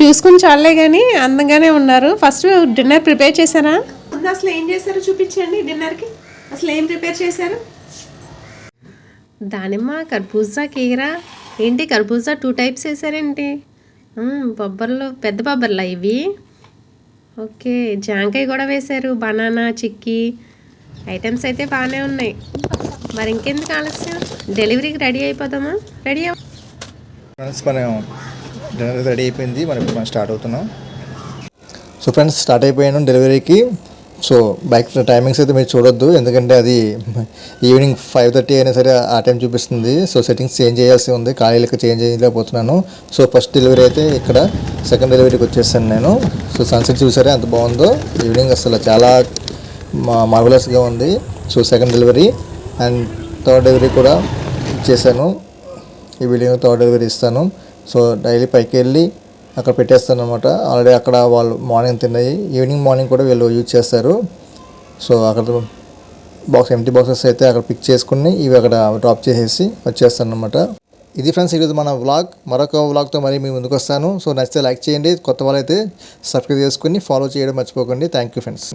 చూసుకుని చాలే కానీ అందంగానే ఉన్నారు. ఫస్ట్ డిన్నర్ ప్రిపేర్ చేశారా? ముందు అసలు ఏం చేశారో చూపించండి. డిన్నర్కి అసలు ఏం ప్రిపేర్ చేశారు? దానిమ్మ, కర్బూజా, కీరా. ఏంటి కర్బూజా 2 టైప్స్ వేసారేంటి? బొబ్బర్లు, పెద్ద బొబ్బర్లా ఇవి? ఓకే, జాంకాయ కూడా వేశారు, బనానా, చిక్కీ. ఐటమ్స్ అయితే బాగానే ఉన్నాయి. మరి ఇంకెందుకు ఆలస్యం, డెలివరీకి రెడీ అయిపోదామా? ఫ్రెండ్స్ మనం డిన్నర్ రెడీ అయిపోయింది, ఇప్పుడు మనం స్టార్ట్ అవుతున్నాం. సో ఫ్రెండ్స్ స్టార్ట్ అయిపోయాను డెలివరీకి. సో బైక్ టైమింగ్స్ అయితే మీరు చూడొద్దు, ఎందుకంటే అది ఈవినింగ్ 5:30 అయినా సరే ఆ టైం చూపిస్తుంది. సో సెట్టింగ్స్ చేంజ్ చేయాల్సి ఉంది, ఖాళీలకు చేంజ్ చేయలేకపోతున్నాను. సో ఫస్ట్ డెలివరీ అయితే ఇక్కడ, సెకండ్ డెలివరీకి వచ్చేసాను నేను. సో సన్సెట్ చూసారే ఎంత బాగుందో, ఈవినింగ్ అసలు చాలా మార్వలస్గా ఉంది. So second delivery and third delivery కూడా ఇచ్చేసాను. ఈ బిల్డింగ్ థర్డ్ డెలివరీ ఇస్తాను. సో డైలీ పైకి వెళ్ళి అక్కడ పెట్టేస్తాను అనమాట. ఆల్రెడీ అక్కడ వాళ్ళు మార్నింగ్ తిన్నాయి, ఈవినింగ్ మార్నింగ్ కూడా వీళ్ళు యూజ్ చేస్తారు. సో అక్కడ ఎంటీ బాక్సెస్ అయితే అక్కడ పిక్ చేసుకుని ఇవి అక్కడ డ్రాప్ చేసేసి వచ్చేస్తాను అనమాట. ఇది ఫ్రెండ్స్ ఈరోజు మన వ్లాగ్. మరొక వ్లాగ్తో మరి మీ ముందుకు వస్తాను. సో నచ్చితే లైక్ చేయండి, కొత్త వాళ్ళైతే సబ్స్క్రైబ్ చేసుకుని ఫాలో చేయడం మర్చిపోకండి. Thank you friends.